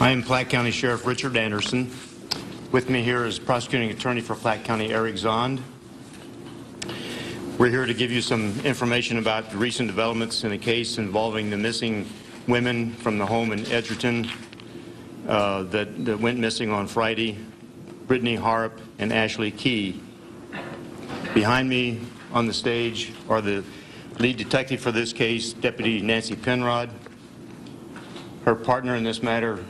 I am Platte County Sheriff Richard Anderson. With me here is Prosecuting Attorney for Platte County Eric Zond. We're here to give you some information about the recent developments in a case involving the missing women from the home in Edgerton that went missing on Friday, Britny Haarup and Ashley Key. Behind me on the stage are the lead detective for this case, Deputy Nancy Penrod, her partner in this matter,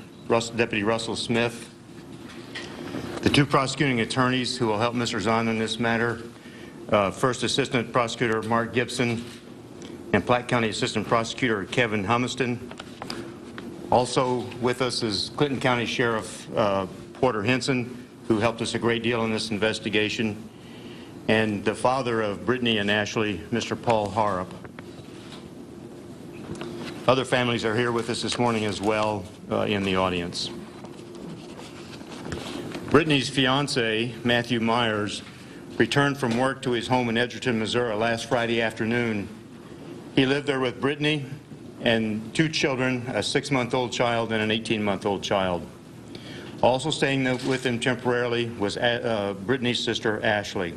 Deputy Russell Smith, the two prosecuting attorneys who will help Mr. Zond in this matter, First Assistant Prosecutor Mark Gibson and Platte County Assistant Prosecutor Kevin Humiston. Also with us is Clinton County Sheriff Porter Henson, who helped us a great deal in this investigation, and the father of Britny and Ashley, Mr. Paul Haarup. Other families are here with us this morning as well in the audience. Britny's fiance, Matthew Myers, returned from work to his home in Edgerton, Missouri last Friday afternoon. He lived there with Britny and two children, a 6-month-old child and an 18-month-old child. Also staying with him temporarily was Britny's sister, Ashley.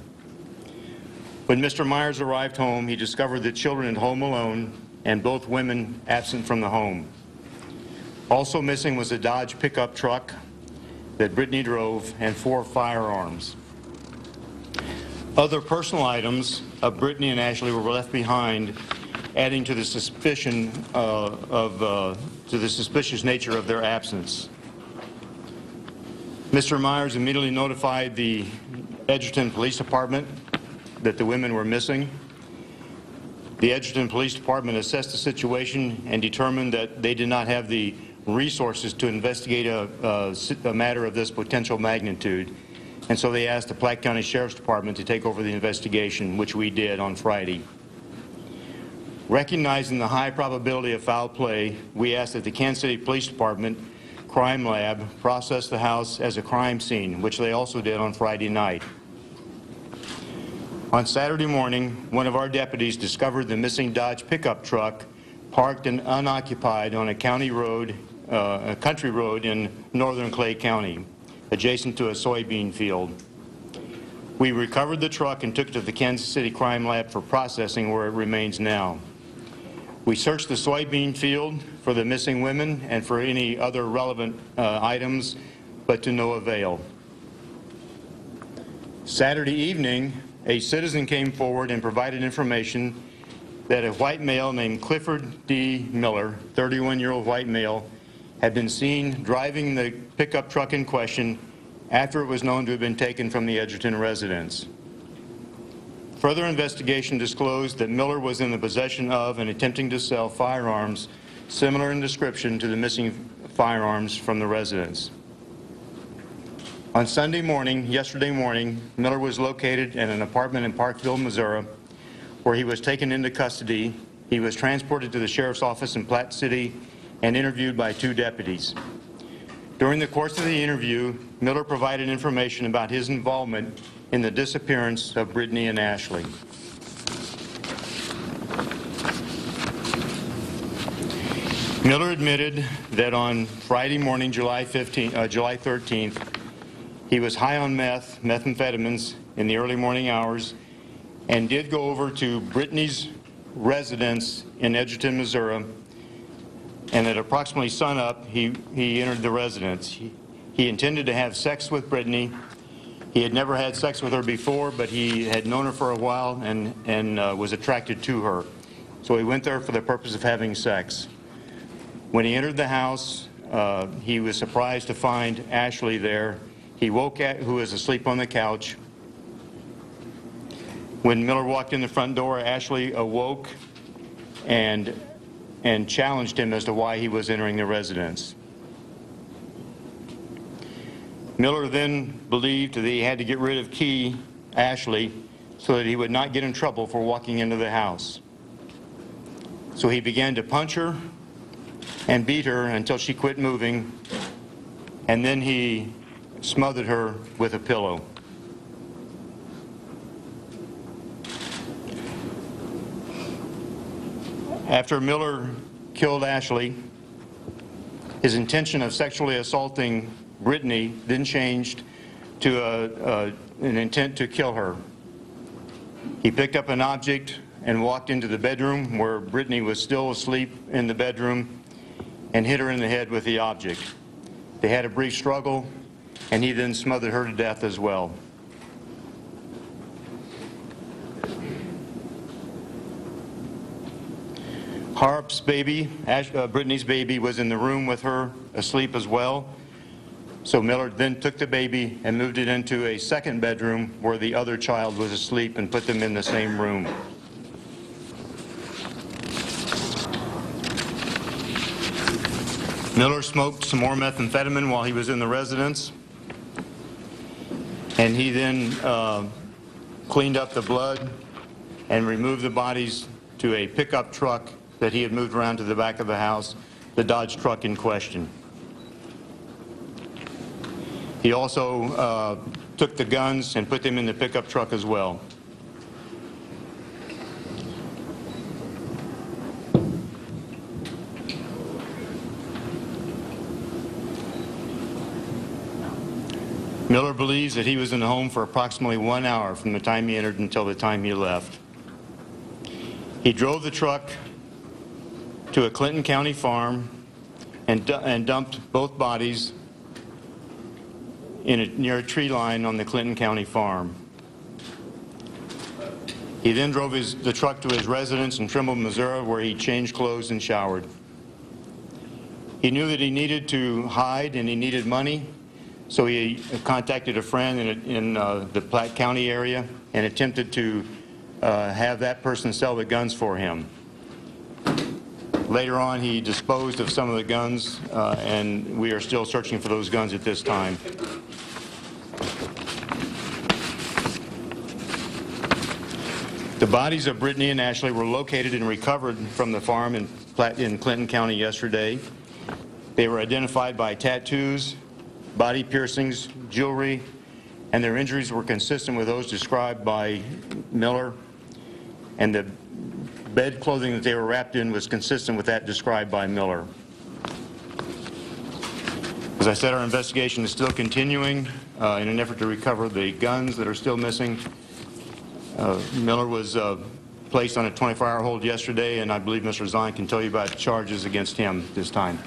When Mr. Myers arrived home, he discovered the children at home alone and both women absent from the home. Also missing was a Dodge pickup truck that Britny drove and 4 firearms. Other personal items of Britny and Ashley were left behind, adding to the suspicion to the suspicious nature of their absence. Mr. Myers immediately notified the Edgerton Police Department that the women were missing. The Edgerton Police Department assessed the situation and determined that they did not have the resources to investigate a matter of this potential magnitude, and so they asked the Platte County Sheriff's Department to take over the investigation, which we did on Friday. Recognizing the high probability of foul play, we asked that the Kansas City Police Department Crime Lab process the house as a crime scene, which they also did on Friday night. On Saturday morning, one of our deputies discovered the missing Dodge pickup truck parked and unoccupied on a county road, a country road in northern Clay County, adjacent to a soybean field. We recovered the truck and took it to the Kansas City Crime Lab for processing, where it remains now. We searched the soybean field for the missing women and for any other relevant items, but to no avail. Saturday evening, a citizen came forward and provided information that a white male named Clifford D. Miller, 31-year-old white male, had been seen driving the pickup truck in question after it was known to have been taken from the Edgerton residence. Further investigation disclosed that Miller was in the possession of and attempting to sell firearms similar in description to the missing firearms from the residence. On Sunday morning, yesterday morning, Miller was located in an apartment in Parkville, Missouri, where he was taken into custody. He was transported to the sheriff's office in Platte City and interviewed by 2 deputies. During the course of the interview, Miller provided information about his involvement in the disappearance of Britny and Ashley. Miller admitted that on Friday morning, July 13th, he was high on methamphetamines in the early morning hours, and did go over to Britny's residence in Edgerton, Missouri, and at approximately sunup, he entered the residence. He intended to have sex with Britny. He had never had sex with her before, but he had known her for a while and was attracted to her. So he went there for the purpose of having sex. When he entered the house, he was surprised to find Ashley there. He woke who was asleep on the couch. When Miller walked in the front door, Ashley awoke and challenged him as to why he was entering the residence. Miller then believed that he had to get rid of Ashley, so that he would not get in trouble for walking into the house. So he began to punch her and beat her until she quit moving, and then he smothered her with a pillow. After Miller killed Ashley, His intention of sexually assaulting Britny then changed to an intent to kill her. He picked up an object and walked into the bedroom where Britny was still asleep in the bedroom and hit her in the head with the object. They had a brief struggle, and he then smothered her to death as well. Haarup's baby, Britny's baby, was in the room with her asleep as well. So Miller then took the baby and moved it into a second bedroom where the other child was asleep and put them in the same room. Miller smoked some more methamphetamine while he was in the residence, and he then cleaned up the blood and removed the bodies to a pickup truck that he had moved around to the back of the house, the Dodge truck in question. He also took the guns and put them in the pickup truck as well. Miller believes that he was in the home for approximately 1 hour from the time he entered until the time he left. He drove the truck to a Clinton County farm and dumped both bodies near a tree line on the Clinton County farm. He then drove the truck to his residence in Trimble, Missouri, where he changed clothes and showered. He knew that he needed to hide and he needed money, so he contacted a friend in the Platte County area and attempted to have that person sell the guns for him. Later on, he disposed of some of the guns, and we are still searching for those guns at this time. The bodies of Britny and Ashley were located and recovered from the farm in Clinton County yesterday. They were identified by tattoos, body piercings, jewelry, and their injuries were consistent with those described by Miller, and the bed clothing that they were wrapped in was consistent with that described by Miller. As I said, our investigation is still continuing in an effort to recover the guns that are still missing. Miller was placed on a 24-hour hold yesterday, and I believe Mr. Zahn can tell you about charges against him this time.